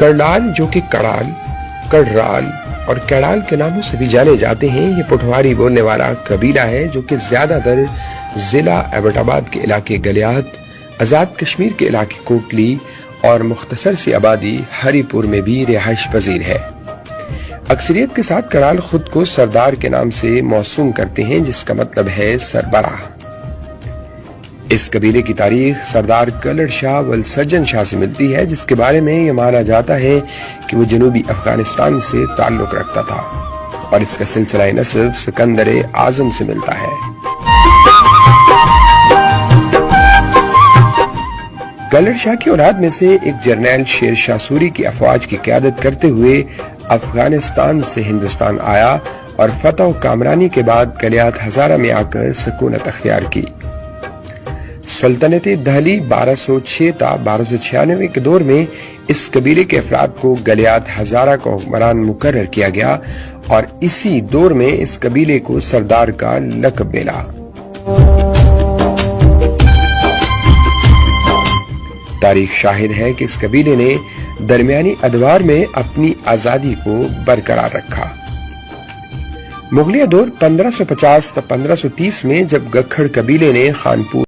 کرنال جو کہ کڑال، کڑرال اور کیڑال کے ناموں سے بھی جانے جاتے ہیں، یہ پٹھواری بولنے والا قبیلہ ہے جو کہ زیادہ تر ضلع ایبٹ آباد کے علاقے گلیات، آزاد کشمیر کے علاقے کوٹلی اور مختصر سی آبادی ہری پور میں بھی رہائش پذیر ہے۔ اکثریت کے ساتھ کرال خود کو سردار کے نام سے موسوم کرتے ہیں، جس کا مطلب ہے سربراہ۔ اس قبیلے کی تاریخ سردار کلڑ شاہ ولسجن شاہ سے ملتی ہے، جس کے بارے میں یہ مانا جاتا ہے کہ وہ جنوبی افغانستان سے تعلق رکھتا تھا اور اس کا سلسلہ نسب سکندر اعظم سے ملتا ہے۔ کلڑ شاہ کی اولاد میں سے ایک جرنیل شیر شاہ سوری کی افواج کی قیادت کرتے ہوئے افغانستان سے ہندوستان آیا اور فتح و کامرانی کے بعد گلیات ہزارہ میں آ کر سکونت اختیار کی۔ سلطنت دہلی 1206 تا 1296 کے دور میں اس قبیلے کے افراد کو گلیات ہزارہ کا حکمران مقرر کیا گیا اور اسی دور میں اس قبیلے کو سردار کا لقب ملا۔ تاریخ شاہد ہے کہ اس قبیلے نے درمیانی ادوار میں اپنی آزادی کو برقرار رکھا۔ مغلیہ دور 1550 تا 1530 میں جب گکھڑ قبیلے نے خانپور